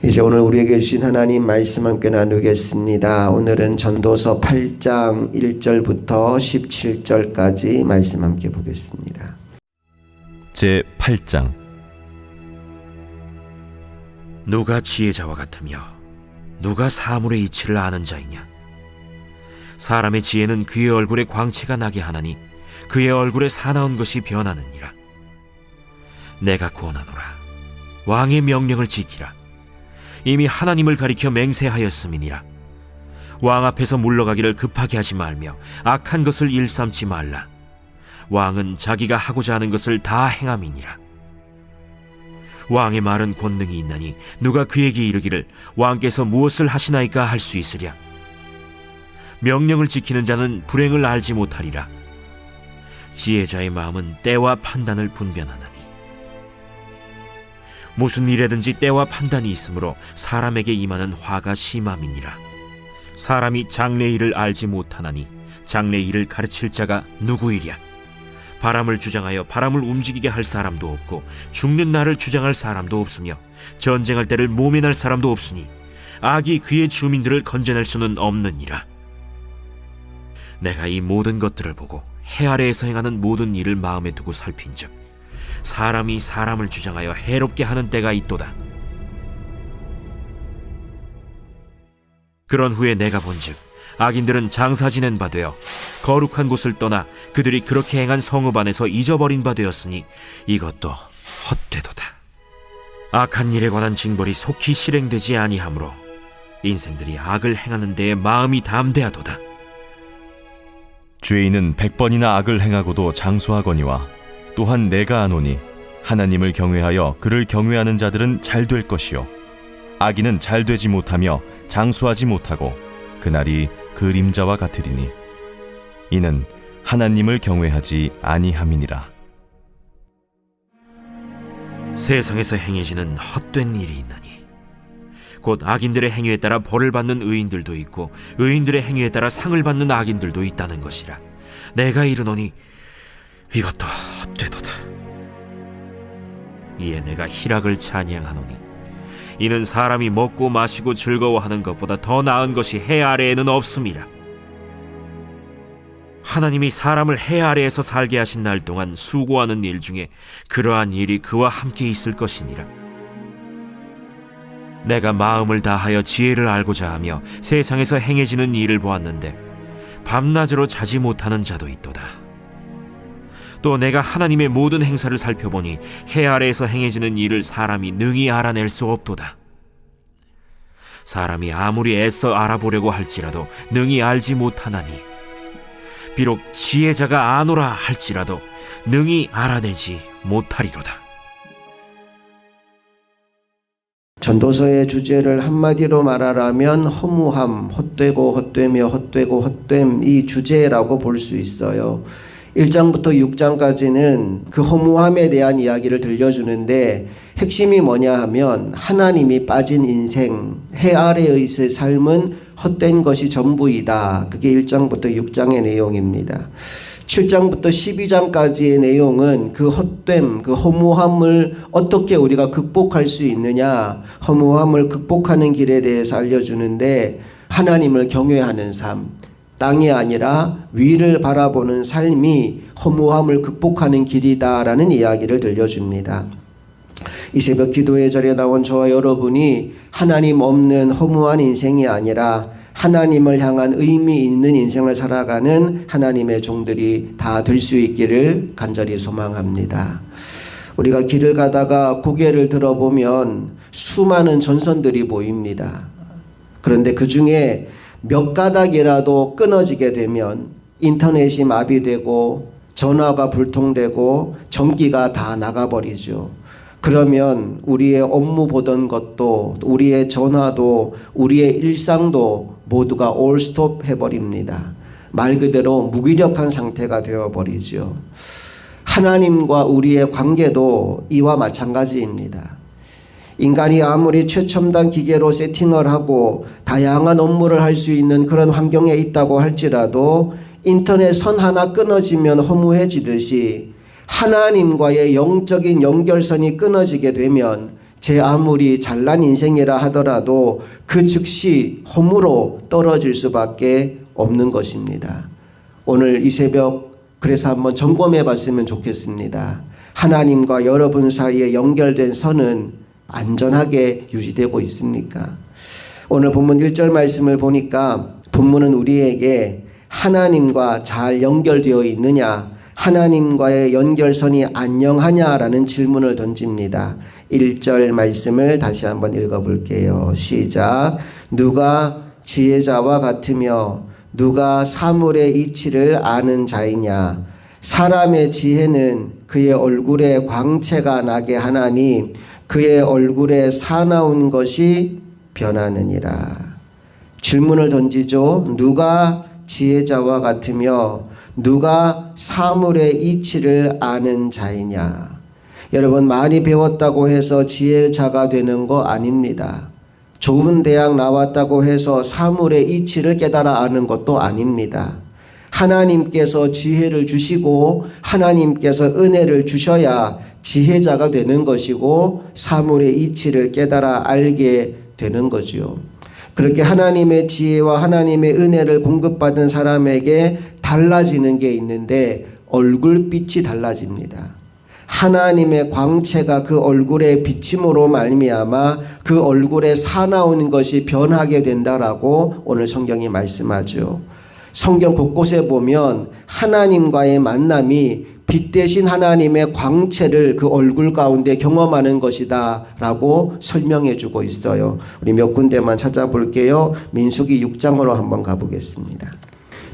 이제 오늘 우리에게 주신 하나님 말씀 함께 나누겠습니다. 오늘은 전도서 8장 1절부터 17절까지 말씀 함께 보겠습니다. 제 8장. 누가 지혜자와 같으며 누가 사물의 이치를 아는 자이냐? 사람의 지혜는 그의 얼굴에 광채가 나게 하나니 그의 얼굴에 사나운 것이 변하느니라. 내가 구원하노라. 왕의 명령을 지키라. 이미 하나님을 가리켜 맹세하였음이니라. 왕 앞에서 물러가기를 급하게 하지 말며 악한 것을 일삼지 말라. 왕은 자기가 하고자 하는 것을 다 행함이니라. 왕의 말은 권능이 있나니 누가 그에게 이르기를 왕께서 무엇을 하시나이까 할 수 있으랴. 명령을 지키는 자는 불행을 알지 못하리라. 지혜자의 마음은 때와 판단을 분별하나니 무슨 일에든지 때와 판단이 있으므로 사람에게 임하는 화가 심함이니라. 사람이 장래의 일을 알지 못하나니 장래의 일을 가르칠 자가 누구이랴. 바람을 주장하여 바람을 움직이게 할 사람도 없고 죽는 날을 주장할 사람도 없으며 전쟁할 때를 모면할 사람도 없으니 악이 그의 주민들을 건져낼 수는 없느니라. 내가 이 모든 것들을 보고 해 아래에서 행하는 모든 일을 마음에 두고 살핀즉 사람이 사람을 주장하여 해롭게 하는 때가 있도다. 그런 후에 내가 본즉 악인들은 장사 지낸 바 되어 거룩한 곳을 떠나 그들이 그렇게 행한 성읍 안에서 잊어버린 바 되었으니 이것도 헛되도다. 악한 일에 관한 징벌이 속히 실행되지 아니하므로 인생들이 악을 행하는 데에 마음이 담대하도다. 죄인은 100번이나 악을 행하고도 장수하거니와 또한 내가 아노니 하나님을 경외하여 그를 경외하는 자들은 잘 될 것이요 악인은 잘 되지 못하며 장수하지 못하고 그날이 그림자와 같으리니 이는 하나님을 경외하지 아니함이니라. 세상에서 행해지는 헛된 일이 있나니 곧 악인들의 행위에 따라 벌을 받는 의인들도 있고 의인들의 행위에 따라 상을 받는 악인들도 있다는 것이라. 내가 이르노니 이것도 헛되도다. 이에 내가 희락을 찬양하노니 이는 사람이 먹고 마시고 즐거워하는 것보다 더 나은 것이 해 아래에는 없음이라. 하나님이 사람을 해 아래에서 살게 하신 날 동안 수고하는 일 중에 그러한 일이 그와 함께 있을 것이니라. 내가 마음을 다하여 지혜를 알고자 하며 세상에서 행해지는 일을 보았는데 밤낮으로 자지 못하는 자도 있도다. 또 내가 하나님의 모든 행사를 살펴보니 해 아래에서 행해지는 일을 사람이 능히 알아낼 수 없도다. 사람이 아무리 애써 알아보려고 할지라도 능히 알지 못하나니 비록 지혜자가 아노라 할지라도 능히 알아내지 못하리로다. 전도서의 주제를 한마디로 말하라면 허무함, 헛되고 헛되며 헛되고 헛됨, 이 주제라고 볼 수 있어요. 1장부터 6장까지는 그 허무함에 대한 이야기를 들려주는데 핵심이 뭐냐 하면 하나님이 빠진 인생, 해 아래의 삶은 헛된 것이 전부이다. 그게 1장부터 6장의 내용입니다. 7장부터 12장까지의 내용은 그 헛됨, 그 허무함을 어떻게 우리가 극복할 수 있느냐, 허무함을 극복하는 길에 대해서 알려주는데 하나님을 경외하는 삶, 땅이 아니라 위를 바라보는 삶이 허무함을 극복하는 길이다라는 이야기를 들려줍니다. 이 새벽 기도의 자리에 나온 저와 여러분이 하나님 없는 허무한 인생이 아니라 하나님을 향한 의미 있는 인생을 살아가는 하나님의 종들이 다 될 수 있기를 간절히 소망합니다. 우리가 길을 가다가 고개를 들어보면 수많은 전선들이 보입니다. 그런데 그 중에 몇 가닥이라도 끊어지게 되면 인터넷이 마비되고 전화가 불통되고 전기가 다 나가버리죠. 그러면 우리의 업무 보던 것도 우리의 전화도 우리의 일상도 모두가 올스톱 해버립니다. 말 그대로 무기력한 상태가 되어버리죠. 하나님과 우리의 관계도 이와 마찬가지입니다. 인간이 아무리 최첨단 기계로 세팅을 하고 다양한 업무를 할 수 있는 그런 환경에 있다고 할지라도 인터넷 선 하나 끊어지면 허무해지듯이 하나님과의 영적인 연결선이 끊어지게 되면 제 아무리 잘난 인생이라 하더라도 그 즉시 허무로 떨어질 수밖에 없는 것입니다. 오늘 이 새벽 그래서 한번 점검해 봤으면 좋겠습니다. 하나님과 여러분 사이에 연결된 선은 안전하게 유지되고 있습니까? 오늘 본문 1절 말씀을 보니까 본문은 우리에게 하나님과 잘 연결되어 있느냐, 하나님과의 연결선이 안녕하냐라는 질문을 던집니다. 1절 말씀을 다시 한번 읽어볼게요. 시작. 누가 지혜자와 같으며 누가 사물의 이치를 아는 자이냐. 사람의 지혜는 그의 얼굴에 광채가 나게 하나니 그의 얼굴에 사나운 것이 변하느니라. 질문을 던지죠. 누가 지혜자와 같으며 누가 사물의 이치를 아는 자이냐. 여러분, 많이 배웠다고 해서 지혜자가 되는 거 아닙니다. 좋은 대학 나왔다고 해서 사물의 이치를 깨달아 아는 것도 아닙니다. 하나님께서 지혜를 주시고 하나님께서 은혜를 주셔야 지혜자가 되는 것이고 사물의 이치를 깨달아 알게 되는 거지요. 그렇게 하나님의 지혜와 하나님의 은혜를 공급받은 사람에게 달라지는 게 있는데 얼굴빛이 달라집니다. 하나님의 광채가 그 얼굴에 비침으로 말미암아 그 얼굴에 사나운 것이 변하게 된다라고 오늘 성경이 말씀하죠. 성경 곳곳에 보면 하나님과의 만남이 빛 대신 하나님의 광채를 그 얼굴 가운데 경험하는 것이다 라고 설명해 주고 있어요. 우리 몇 군데만 찾아볼게요. 민수기 6장으로 한번 가보겠습니다.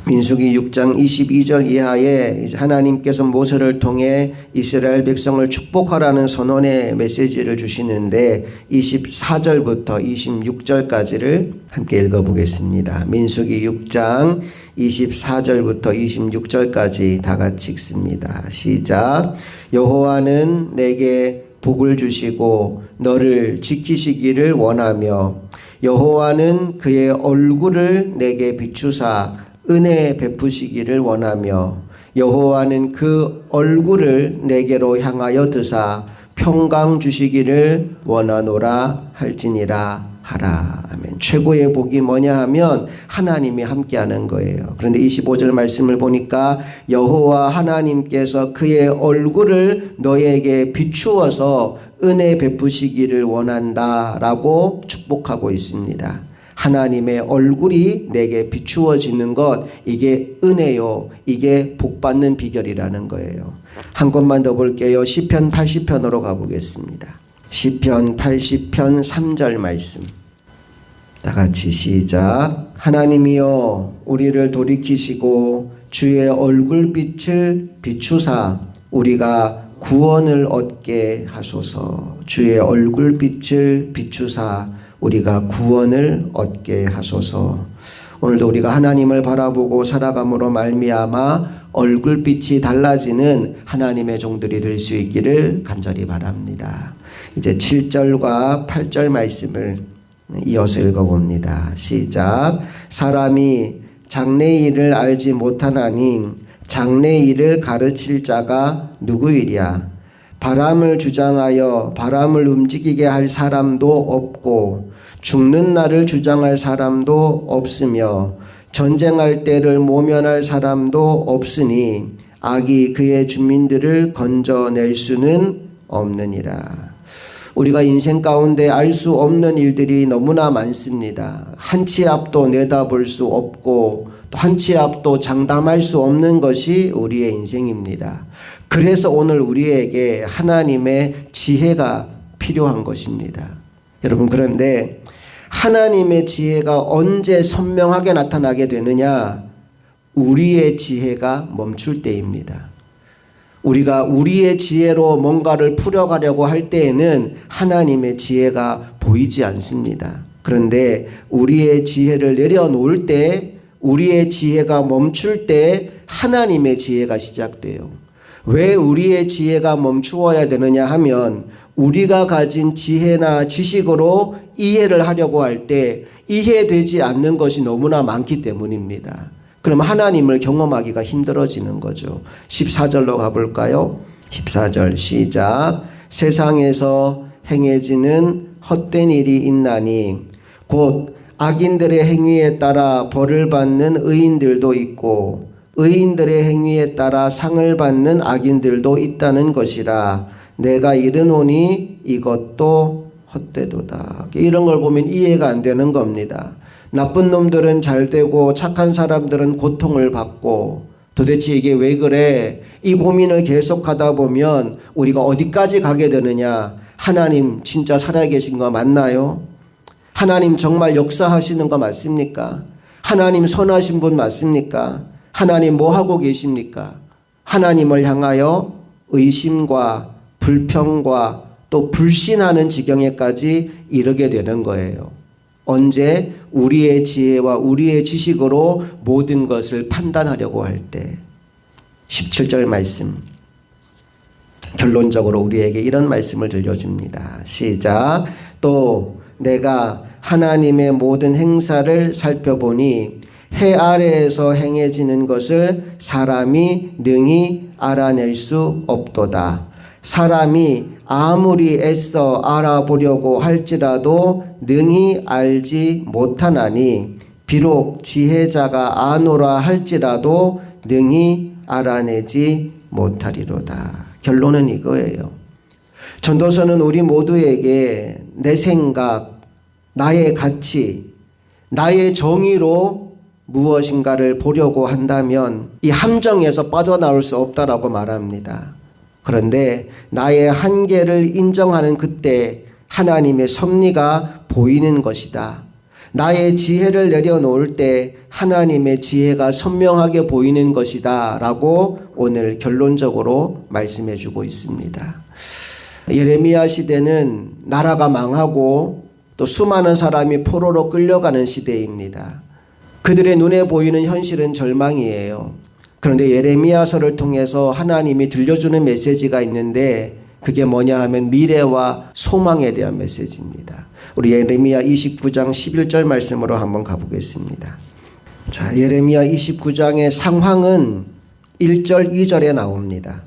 민수기 6장 22절 이하에 이제 하나님께서 모세를 통해 이스라엘 백성을 축복하라는 선언의 메시지를 주시는데 24절부터 26절까지를 함께 읽어보겠습니다. 민수기 6장 24절부터 26절까지 다 같이 읽습니다. 시작. 여호와는 내게 복을 주시고 너를 지키시기를 원하며 여호와는 그의 얼굴을 내게 비추사 은혜 베푸시기를 원하며 여호와는 그 얼굴을 내게로 향하여 드사 평강 주시기를 원하노라 할지니라 하라. 아멘. 최고의 복이 뭐냐 하면 하나님이 함께하는 거예요. 그런데 25절 말씀을 보니까 여호와 하나님께서 그의 얼굴을 너에게 비추어서 은혜 베푸시기를 원한다라고 축복하고 있습니다. 하나님의 얼굴이 내게 비추어지는 것, 이게 은혜요. 이게 복받는 비결이라는 거예요. 한 권만 더 볼게요. 시편 80편으로 가보겠습니다. 시편 80편 3절 말씀. 다 같이 시작. 하나님이여 우리를 돌이키시고 주의 얼굴빛을 비추사 우리가 구원을 얻게 하소서. 주의 얼굴빛을 비추사 우리가 구원을 얻게 하소서. 오늘도 우리가 하나님을 바라보고 살아감으로 말미암아 얼굴빛이 달라지는 하나님의 종들이 될 수 있기를 간절히 바랍니다. 이제 7절과 8절 말씀을 이어서 읽어봅니다. 시작. 사람이 장래의 일을 알지 못하나니 장래의 일을 가르칠 자가 누구이랴. 바람을 주장하여 바람을 움직이게 할 사람도 없고 죽는 날을 주장할 사람도 없으며 전쟁할 때를 모면할 사람도 없으니 악이 그의 주민들을 건져낼 수는 없느니라. 우리가 인생 가운데 알 수 없는 일들이 너무나 많습니다. 한 치 앞도 내다볼 수 없고 또 한 치 앞도 장담할 수 없는 것이 우리의 인생입니다. 그래서 오늘 우리에게 하나님의 지혜가 필요한 것입니다. 여러분, 그런데 하나님의 지혜가 언제 선명하게 나타나게 되느냐? 우리의 지혜가 멈출 때입니다. 우리가 우리의 지혜로 뭔가를 풀어가려고 할 때에는 하나님의 지혜가 보이지 않습니다. 그런데 우리의 지혜를 내려놓을 때, 우리의 지혜가 멈출 때 하나님의 지혜가 시작돼요. 왜 우리의 지혜가 멈추어야 되느냐 하면 우리가 가진 지혜나 지식으로 이해를 하려고 할 때 이해되지 않는 것이 너무나 많기 때문입니다. 그럼 하나님을 경험하기가 힘들어지는 거죠. 14절로 가볼까요? 14절 시작. 세상에서 행해지는 헛된 일이 있나니 곧 악인들의 행위에 따라 벌을 받는 의인들도 있고 의인들의 행위에 따라 상을 받는 악인들도 있다는 것이라. 내가 이르노니 이것도 헛되도다. 이런 걸 보면 이해가 안 되는 겁니다. 나쁜 놈들은 잘 되고 착한 사람들은 고통을 받고 도대체 이게 왜 그래? 이 고민을 계속하다 보면 우리가 어디까지 가게 되느냐? 하나님 진짜 살아계신 거 맞나요? 하나님 정말 역사하시는 거 맞습니까? 하나님 선하신 분 맞습니까? 하나님 뭐 하고 계십니까? 하나님을 향하여 의심과 불평과 또 불신하는 지경에까지 이르게 되는 거예요. 언제? 우리의 지혜와 우리의 지식으로 모든 것을 판단하려고 할 때. 17절 말씀. 결론적으로 우리에게 이런 말씀을 들려줍니다. 시작. 또 내가 하나님의 모든 행사를 살펴보니 해 아래에서 행해지는 것을 사람이 능히 알아낼 수 없도다. 사람이 아무리 애써 알아보려고 할지라도 능히 알지 못하나니 비록 지혜자가 아노라 할지라도 능히 알아내지 못하리로다. 결론은 이거예요. 전도서는 우리 모두에게 내 생각, 나의 가치, 나의 정의로 무엇인가를 보려고 한다면 이 함정에서 빠져나올 수 없다라고 말합니다. 그런데 나의 한계를 인정하는 그때 하나님의 섭리가 보이는 것이다. 나의 지혜를 내려놓을 때 하나님의 지혜가 선명하게 보이는 것이다 라고 오늘 결론적으로 말씀해 주고 있습니다. 예레미야 시대는 나라가 망하고 또 수많은 사람이 포로로 끌려가는 시대입니다. 그들의 눈에 보이는 현실은 절망이에요. 그런데 예레미야서를 통해서 하나님이 들려주는 메시지가 있는데 그게 뭐냐 하면 미래와 소망에 대한 메시지입니다. 우리 예레미야 29장 11절 말씀으로 한번 가보겠습니다. 자, 예레미야 29장의 상황은 1절 2절에 나옵니다.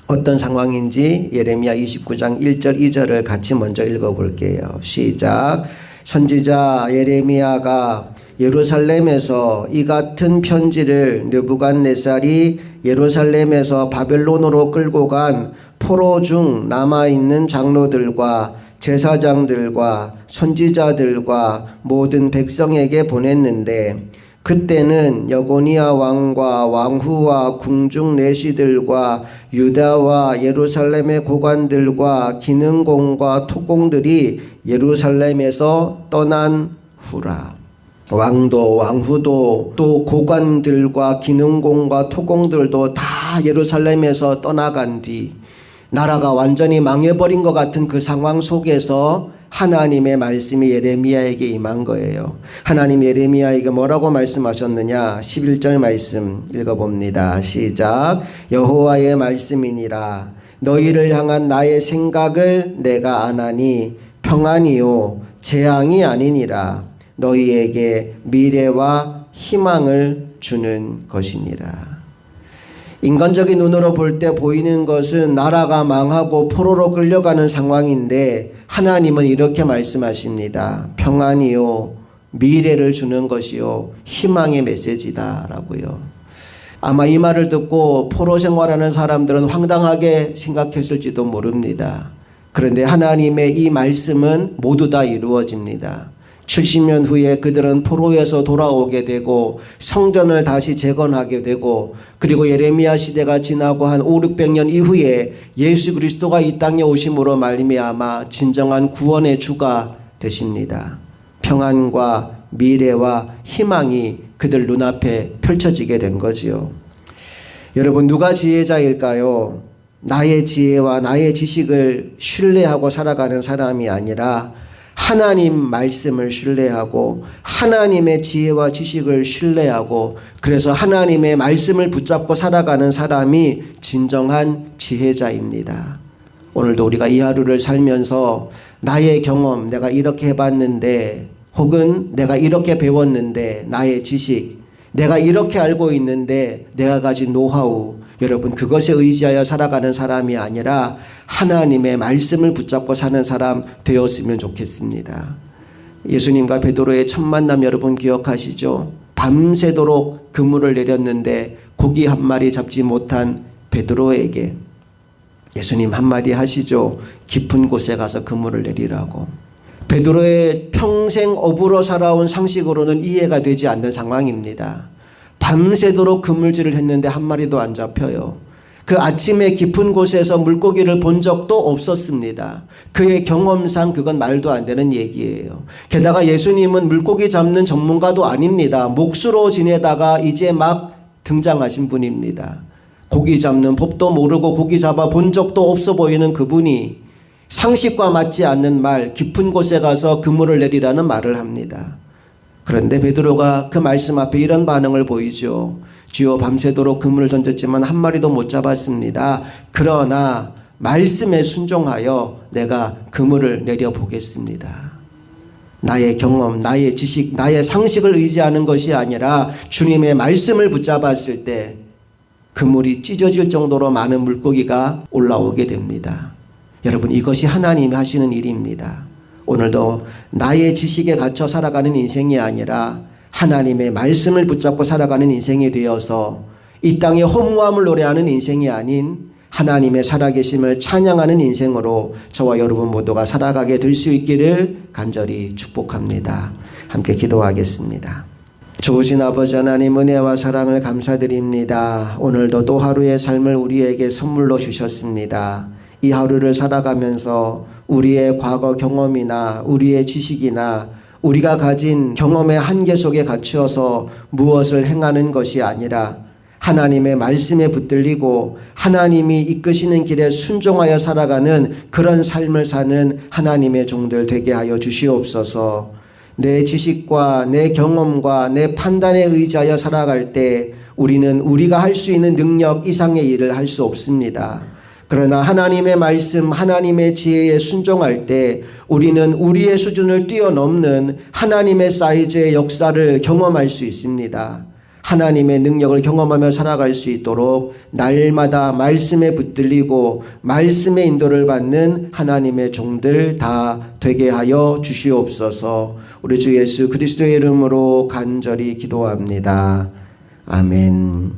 어떤 상황인지 예레미야 29장 1절 2절을 같이 먼저 읽어볼게요. 시작. 선지자 예레미야가 예루살렘에서 이 같은 편지를 느부갓네살이 예루살렘에서 바벨론으로 끌고 간 포로 중 남아있는 장로들과 제사장들과 선지자들과 모든 백성에게 보냈는데 그때는 여고니아 왕과 왕후와 궁중 내시들과 유다와 예루살렘의 고관들과 기능공과 토공들이 예루살렘에서 떠난 후라. 왕도 왕후도 또 고관들과 기능공과 토공들도 다 예루살렘에서 떠나간 뒤 나라가 완전히 망해버린 것 같은 그 상황 속에서 하나님의 말씀이 예레미야에게 임한 거예요. 하나님 예레미야에게 뭐라고 말씀하셨느냐? 11절 말씀 읽어봅니다. 시작. 여호와의 말씀이니라. 너희를 향한 나의 생각을 내가 아나니 평안이요 재앙이 아니니라. 너희에게 미래와 희망을 주는 것이니라. 인간적인 눈으로 볼 때 보이는 것은 나라가 망하고 포로로 끌려가는 상황인데 하나님은 이렇게 말씀하십니다. 평안이요 미래를 주는 것이요 희망의 메시지다라고요. 아마 이 말을 듣고 포로 생활하는 사람들은 황당하게 생각했을지도 모릅니다. 그런데 하나님의 이 말씀은 모두 다 이루어집니다. 70년 후에 그들은 포로에서 돌아오게 되고 성전을 다시 재건하게 되고 그리고 예레미야 시대가 지나고 한 500~600년 이후에 예수 그리스도가 이 땅에 오심으로 말미암아 진정한 구원의 주가 되십니다. 평안과 미래와 희망이 그들 눈앞에 펼쳐지게 된 거지요. 여러분 누가 지혜자일까요? 나의 지혜와 나의 지식을 신뢰하고 살아가는 사람이 아니라 하나님 말씀을 신뢰하고 하나님의 지혜와 지식을 신뢰하고 그래서 하나님의 말씀을 붙잡고 살아가는 사람이 진정한 지혜자입니다. 오늘도 우리가 이 하루를 살면서 나의 경험, 내가 이렇게 해봤는데 혹은 내가 이렇게 배웠는데 나의 지식, 내가 이렇게 알고 있는데 내가 가진 노하우 여러분, 그것에 의지하여 살아가는 사람이 아니라 하나님의 말씀을 붙잡고 사는 사람 되었으면 좋겠습니다. 예수님과 베드로의 첫 만남 여러분 기억하시죠? 밤새도록 그물을 내렸는데 고기 한 마리 잡지 못한 베드로에게 예수님 한마디 하시죠. 깊은 곳에 가서 그물을 내리라고. 베드로의 평생 어부로 살아온 상식으로는 이해가 되지 않는 상황입니다. 밤새도록 그물질을 했는데 한 마리도 안 잡혀요. 그 아침에 깊은 곳에서 물고기를 본 적도 없었습니다. 그의 경험상 그건 말도 안 되는 얘기예요. 게다가 예수님은 물고기 잡는 전문가도 아닙니다. 목수로 지내다가 이제 막 등장하신 분입니다. 고기 잡는 법도 모르고 고기 잡아 본 적도 없어 보이는 그분이 상식과 맞지 않는 말, 깊은 곳에 가서 그물을 내리라는 말을 합니다. 그런데 베드로가 그 말씀 앞에 이런 반응을 보이죠. 주여, 밤새도록 그물을 던졌지만 한 마리도 못 잡았습니다. 그러나 말씀에 순종하여 내가 그물을 내려보겠습니다. 나의 경험, 나의 지식, 나의 상식을 의지하는 것이 아니라 주님의 말씀을 붙잡았을 때 그물이 찢어질 정도로 많은 물고기가 올라오게 됩니다. 여러분, 이것이 하나님이 하시는 일입니다. 오늘도 나의 지식에 갇혀 살아가는 인생이 아니라 하나님의 말씀을 붙잡고 살아가는 인생이 되어서 이 땅의 허무함을 노래하는 인생이 아닌 하나님의 살아계심을 찬양하는 인생으로 저와 여러분 모두가 살아가게 될 수 있기를 간절히 축복합니다. 함께 기도하겠습니다. 좋으신 아버지 하나님, 은혜와 사랑을 감사드립니다. 오늘도 또 하루의 삶을 우리에게 선물로 주셨습니다. 이 하루를 살아가면서 우리의 과거 경험이나 우리의 지식이나 우리가 가진 경험의 한계 속에 갇혀서 무엇을 행하는 것이 아니라 하나님의 말씀에 붙들리고 하나님이 이끄시는 길에 순종하여 살아가는 그런 삶을 사는 하나님의 종들 되게 하여 주시옵소서. 내 지식과 내 경험과 내 판단에 의지하여 살아갈 때 우리는 우리가 할 수 있는 능력 이상의 일을 할 수 없습니다. 그러나 하나님의 말씀, 하나님의 지혜에 순종할 때 우리는 우리의 수준을 뛰어넘는 하나님의 사이즈의 역사를 경험할 수 있습니다. 하나님의 능력을 경험하며 살아갈 수 있도록 날마다 말씀에 붙들리고 말씀의 인도를 받는 하나님의 종들 다 되게 하여 주시옵소서. 우리 주 예수 그리스도의 이름으로 간절히 기도합니다. 아멘.